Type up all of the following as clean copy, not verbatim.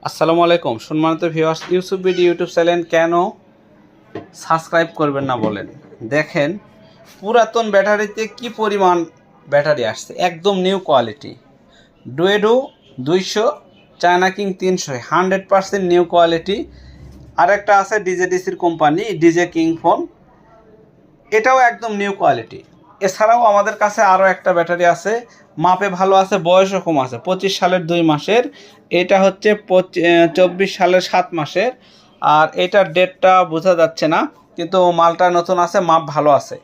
আসসালামু আলাইকুম সম্মানিত ভিউয়ার্স, ইউটিউব চ্যানেল কেন সাবস্ক্রাইব করবেন না বলেন। দেখেন পুরাতন ব্যাটারিতে কি পরিমাণ ব্যাটারি আসছে, একদম নিউ কোয়ালিটি। ডুয়েডো 200, চায়না কিং 300, 100% নিউ কোয়ালিটি। আরেকটা আছে ডিজেডিসির কোম্পানি, ডিজে কিং ফোন, এটাও একদম নিউ কোয়ালিটি। এছাড়াও আমাদের কাছে আরও একটা ব্যাটারি আছে, মাপে ভালো আছে, বয়সও কম আছে, 25 সালের 2 মাসের। এটা হচ্ছে 24 সালের 7 মাসের। আর এটার ডেটটা বোঝা যাচ্ছে না, কিন্তু মালটা নতুন আছে, মাপ ভালো আছে।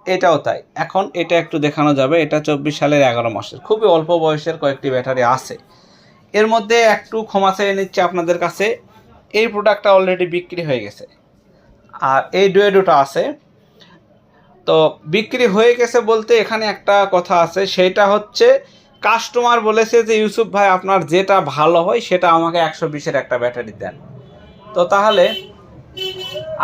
এটাও তাই। এখন এটা একটু দেখানো যাবে, এটা 24 সালের 11 মাসের, খুবই অল্প বয়সের কয়েকটি ব্যাটারি আছে। এর মধ্যে একটু ক্ষমা চেয়ে নিচ্ছে আপনাদের কাছে, এই প্রোডাক্টটা অলরেডি বিক্রি হয়ে গেছে। আর এই ডুয়েডোটা আছে, তো বিক্রি হয়ে গেছে বলতে এখানে একটা কথা আছে, সেটা হচ্ছে কাস্টমার বলেছে যে ইউসুফ ভাই আপনার যেটা ভালো হয় সেটা আমাকে 120-এর একটা ব্যাটারি দেন। তো তাহলে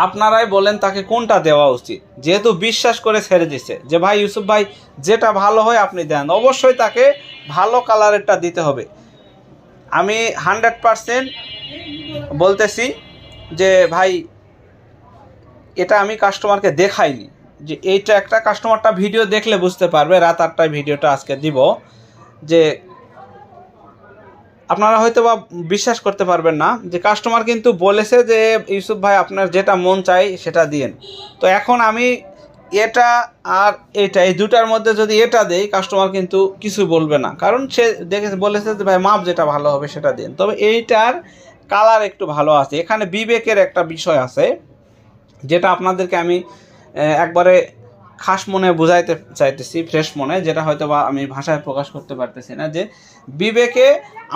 আপনারাই বলেন তাকে কোনটা দেওয়া উচিত, যেহেতু বিশ্বাস করে ছেড়ে দিছে যে ভাই ইউসুফ ভাই যেটা ভালো হয় আপনি দেন, অবশ্যই তাকে ভালো কালারেরটা দিতে হবে। আমি 100% বলতেছি যে ভাই এটা আমি কাস্টমারকে দেখাইনি, যে এইটা একটা কাস্টমারটা ভিডিও দেখলে বুঝতে পারবে। রাত 8টায় ভিডিওটা আজকে দিব, যে আপনারা হয়তো বা বিশ্বাস করতে পারবেন না যে কাস্টমার কিন্তু বলেছে যে ইউসুফ ভাই আপনার যেটা মন চাই সেটা দিন। তো এখন আমি এটা আর এটা, এই দুটার মধ্যে যদি এটা দেই কাস্টমার কিন্তু কিছু বলবে না, কারণ সে দেখে বলেছে যে ভাই মাপ যেটা ভালো হবে সেটা দিন। তবে এইটার কালার একটু ভালো আছে, এখানে বিবেকের একটা বিষয় আছে যেটা আপনাদেরকে আমি একবারে খাস মনে বোঝাইতে চাইতেছি, ফ্রেশ মনে, যেটা হয়তো বা আমি ভাষায় প্রকাশ করতে পারতেছি না। যে বিবেকে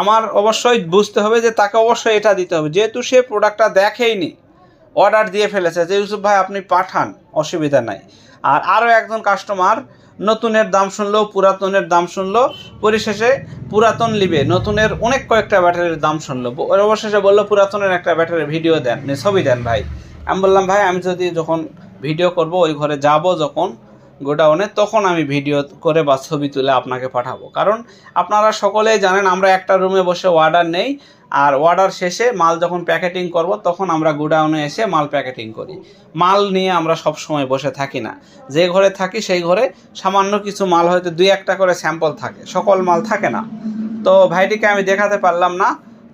আমার অবশ্যই বুঝতে হবে যে তাকে অবশ্যই এটা দিতে হবে, যেহেতু সে প্রোডাক্টটা দেখেইনি, অর্ডার দিয়ে ফেলেছে যে ইউসুফ ভাই আপনি পাঠান, অসুবিধা নাই। আর আরও একজন কাস্টমার নতুনের দাম শুনলো, পুরাতনের দাম শুনলো, পরিশেষে পুরাতন লিবে, নতুনের অনেক কয়েকটা ব্যাটারির দাম শুনলো, অবশেষে বললো পুরাতনের একটা ব্যাটারির ভিডিও দেন, ছবি দেন ভাই। আমি বললাম ভাই আমি যদি যখন ভিডিও করব ওই ঘরে যাব যখন গোডাউনে, তখন আমি ভিডিও করে বা ছবি তুলে আপনাকে পাঠাবো। কারণ আপনারা সকলেই জানেন আমরা একটা রুমে বসে অর্ডার নেই, আর অর্ডার শেষে মাল যখন প্যাকেটিং করব তখন আমরা গোডাউনে এসে মাল প্যাকেটিং করি। মাল নিয়ে আমরা সব সময় বসে থাকি না, যে ঘরে থাকি সেই ঘরে সামান্য কিছু মাল হয়তো 2-1টা করে স্যাম্পল থাকে, সকল মাল থাকে না। তো ভাইটিকে আমি দেখাতে পারলাম না।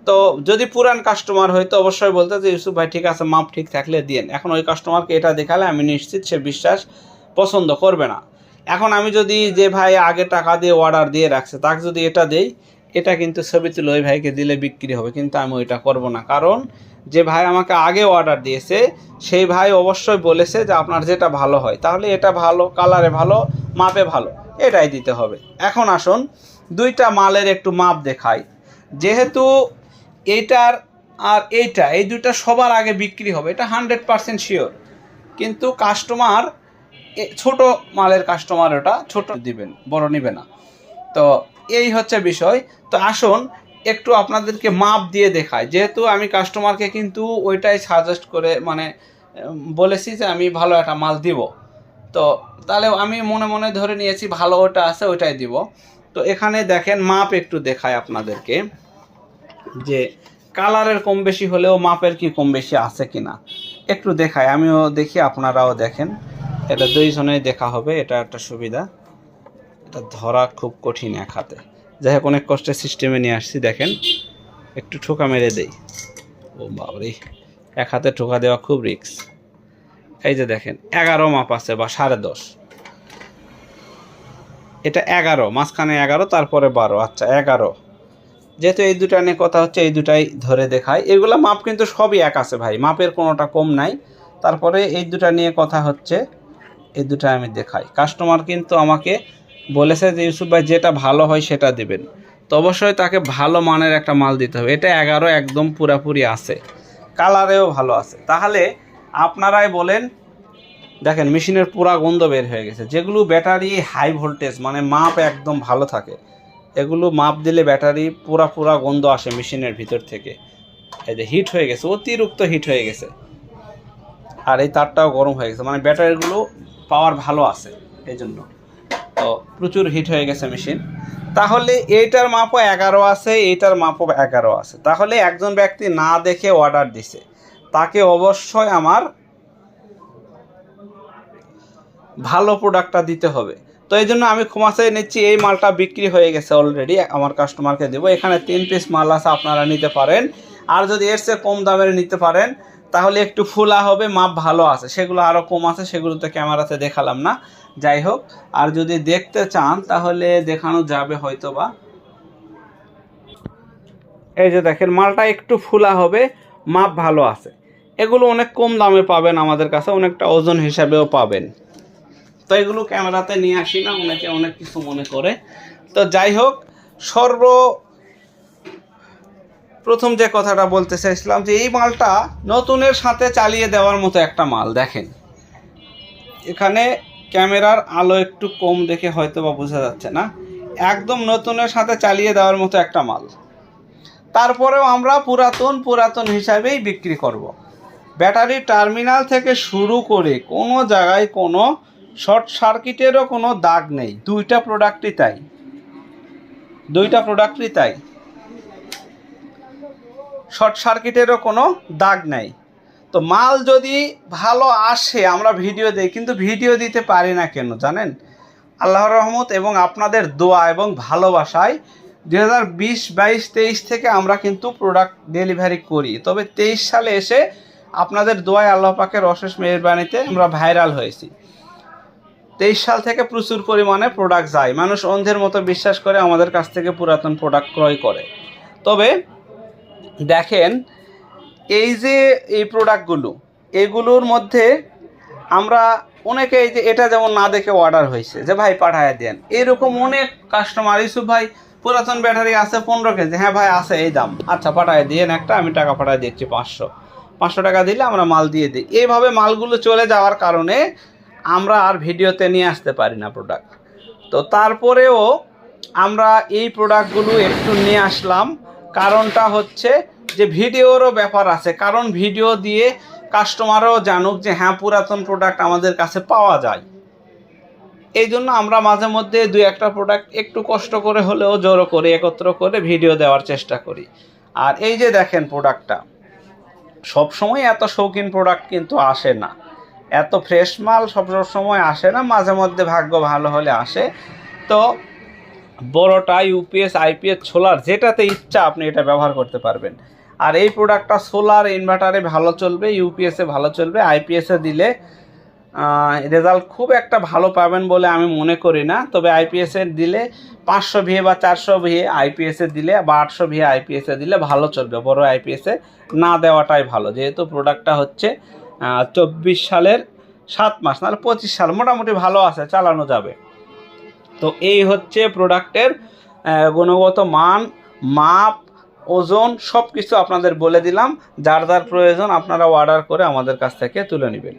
তো যদি পুরান কাস্টমার হয়তো অবশ্যই বলতে যে ইউসুফ ভাই ঠিক আছে, মাপ ঠিক থাকলে দিন। এখন ওই কাস্টমারকে এটা দেখালে আমি নিশ্চিত সে পছন্দ করবে না। এখন আমি যদি যে ভাই আগে টাকা দিয়ে অর্ডার দিয়ে রাখছে তাকে যদি এটা দেই, এটা কিন্তু ছবি তুলে ওই ভাইকে দিলে বিক্রি হবে, কিন্তু আমি ওইটা করব না। কারণ যে ভাই আমাকে আগে অর্ডার দিয়েছে সেই ভাই অবশ্যই বলেছে যে আপনার যেটা ভালো হয়, তাহলে এটা ভালো, কালারে ভালো, মাপে ভালো, এটাই দিতে হবে। এখন আসুন দুইটা মালের একটু মাপ দেখাই। যেহেতু এইটার আর এইটা, এই দুইটা সবার আগে বিক্রি হবে, এটা 100% শিওর। কিন্তু কাস্টমার ছোট মালের কাস্টমার, ওটা ছোট দিবেন, বড় নিবে না। তো এই হচ্ছে বিষয়। তো আসুন একটু আপনাদেরকে মাপ দিয়ে দেখাই, যেহেতু আমি কাস্টমারকে কিন্তু ওইটাই সাজেস্ট করে মানে বলেছি যে আমি ভালো একটা মাল দিব। তো তাহলে আমি মনে মনে ধরে নিয়েছি ভালো ওটা আছে ওইটাই দিব। তো এখানে দেখেন মাপ একটু দেখায় আপনাদেরকে, যে কালারের কম বেশি হলেও মাপের কি কম বেশি আছে কিনা একটু দেখায়, আমিও দেখি আপনারাও দেখেন। এটা দুইজনেই দেখা হবে, এটা একটা সুবিধা। এটা ধরা খুব কঠিন এক হাতে, যাই হোক অনেক কষ্টের সিস্টেমে নিয়ে আসছি। দেখেন একটু ঠোকা মেরে দেই, ও বাবারে, এক হাতে ঠোকা দেওয়া খুব রিস্ক। এই যে দেখেন 11 মাপ আছে বা 10.5, এটা 11, মাঝখানে 11, তারপরে 12, আচ্ছা 11। যেহেতু এই দুটা নিয়ে কথা হচ্ছে এই দুটাই ধরে দেখায়, এগুলো মাপ কিন্তু সবই এক আছে ভাই, মাপের কোনোটা কম নাই। তারপরে এই দুটা নিয়ে কথা হচ্ছে, এই দুটা আমি দেখাই। কাস্টমার কিন্তু আমাকে বলেছে যে ইউসুফ ভাই যেটা ভালো হয় সেটা দিবেন, তো অবশ্যই তাকে ভালো মানের একটা মাল দিতে হবে। এটা 11 একদম পুরাপুরি আছে, কালারেও ভালো আছে। তাহলে আপনারাই বলেন। দেখেন মেশিনের পুরা গন্ধ বের হয়ে গেছে, যেগুলো ব্যাটারি হাই ভোল্টেজ মানে মাপ একদম ভালো থাকে, এগুলো মাপ দিলে ব্যাটারি পুরা গন্ধ আসে মেশিনের ভিতর থেকে। এই যে হিট হয়ে গেছে, অতিরিক্ত হিট হয়ে গেছে, আর এই তারটাও গরম হয়ে গেছে, মানে ব্যাটারিগুলো পাওয়ার ভালো আছে এই জন্য। তো প্রচুর হিট হয়ে গেছে মেশিন। তাহলে এইটার মাপও 11 আছে, এইটার মাপও 11 আছে। তাহলে একজন ব্যক্তি না দেখে অর্ডার দিছে, তাকে অবশ্যই আমার ভালো প্রোডাক্টটা দিতে হবে। তো এই জন্য আমি ক্ষমা চেয়ে নিচ্ছি, এই মালটা বিক্রি হয়ে গেছে অলরেডি, আমার কাস্টমারকে দেবো। এখানে 3 পিস মাল আছে, আপনারা নিতে পারেন। আর যদি এর চেয়ে কম দামের নিতে পারেন তাহলে একটু ফুলা হবে, মাপ ভালো আছে, সেগুলো আরও কম আছে, সেগুলো তো ক্যামেরাতে দেখালাম না। যাই হোক, আর যদি দেখতে চান তাহলে দেখানো যাবে হয়তো বা। এই যে দেখেন মালটা একটু ফুলা হবে, মাপ ভালো আছে। এগুলো অনেক কম দামে পাবেন আমাদের কাছে, অনেকটা ওজন হিসাবেও পাবেন। তো এগুলো ক্যামেরাতে নিয়ে আসি না, অনেকে অনেক কিছু মনে করে। তো যাই হোক, প্রথম যে কথাটা বলতে চাইছিলাম যে এই মালটা নতুনের সাথে চালিয়ে দেওয়ার মতো একটা মাল। দেখেন এখানে ক্যামেরার আলো একটু কম দেখে হয়তো বা বোঝা যাচ্ছে না, একদম নতুনের সাথে চালিয়ে দেওয়ার মতো একটা মাল। তারপরেও আমরা পুরাতন হিসাবেই বিক্রি করব। ব্যাটারি টার্মিনাল থেকে শুরু করে কোনো জায়গায় কোনো শর্ট সার্কিটেরও কোনো দাগ নেই। দুইটা প্রোডাক্টই তাই, শর্ট সার্কিটেরও কোনো দাগ নেই। তো মাল যদি ভালো আসে আমরা ভিডিও দিই, কিন্তু ভিডিও দিতে পারি না কেন জানেন? আল্লাহর রহমত এবং আপনাদের দোয়া এবং ভালোবাসায় 2020, 22, 23 থেকে আমরা কিন্তু প্রোডাক্ট ডেলিভারি করি। তবে 23 সালে এসে আপনাদের দোয়ায়, আল্লাহ পাকের অশেষ মেহেরবানিতে আমরা ভাইরাল হয়েছি। 23 সাল থেকে প্রচুর পরিমাণে প্রোডাক্ট যায়, মানুষ অন্ধের মতো বিশ্বাস করে আমাদের কাছ থেকে পুরাতন প্রোডাক্ট ক্রয় করে। তবে দেখেন এই যে এই প্রোডাক্টগুলো, এগুলোর মধ্যে আমরা অনেকে, এই যে এটা যেমন না দেখে অর্ডার হয়েছে যে ভাই পাঠায় দেন, এরকম অনেক কাস্টমার। ইউসুফ ভাই পুরাতন ব্যাটারি আছে 15 কেজি, হ্যাঁ ভাই আছে, এই দাম, আচ্ছা পাঠায় দিয়েন একটা, আমি টাকা পাঠায় দিচ্ছি 500 টাকা দিলে আমরা মাল দিয়ে দিই। এইভাবে মালগুলো চলে যাওয়ার কারণে আমরা আর ভিডিওতে নিয়ে আসতে পারি না প্রোডাক্ট। তো তারপরেও আমরা এই প্রোডাক্টগুলো একটু নিয়ে আসলাম, কারণটা হচ্ছে যে ভিডিওরও ব্যাপার আছে, কারণ ভিডিও দিয়ে কাস্টমারও জানুক যে হ্যাঁ পুরাতন প্রোডাক্ট আমাদের কাছে পাওয়া যায়। এই জন্য আমরা মাঝে মধ্যে 2-1টা প্রোডাক্ট একটু কষ্ট করে হলেও জড়ো করে একত্র করে ভিডিও দেওয়ার চেষ্টা করি। আর এই যে দেখেন প্রোডাক্টটা, সবসময় এত শৌখিন প্রোডাক্ট কিন্তু আসে না, এত ফ্রেশ মাল সব সময় আসে না, মাঝে মধ্যে ভাগ্য ভালো হলে আসে। তো বড়টা ইউপিএস, আইপিএস, সোলার যেটাতে ইচ্ছা আপনি এটা ব্যবহার করতে পারবেন। আর এই প্রোডাক্টটা সোলার ইনভার্টারে ভালো চলবে, ইউপিএসে ভালো চলবে, আইপিএসে দিলে রেজাল্ট খুব একটা ভালো পাবেন বলে আমি মনে করি না। তবে আইপিএসে দিলে 500 ভিএ বা 400 ভিএ আইপিএসে দিলে বা 800 ভিএ আইপিএসে দিলে ভালো চলবে, বড় আইপিএসে না দেওয়াটাই ভালো। যেহেতু প্রোডাক্টটা হচ্ছে 24 সালের 7 মাস, নাহলে 25 সাল মোটামুটি ভালো আছে, চালানো যাবে। তো এই হচ্ছে প্রোডাক্টের গুণগত মান, মাপ, ওজন সব কিছু আপনাদের বলে দিলাম। যার যার প্রয়োজন আপনারা অর্ডার করে আমাদের কাছ থেকে তুলে নেবেন।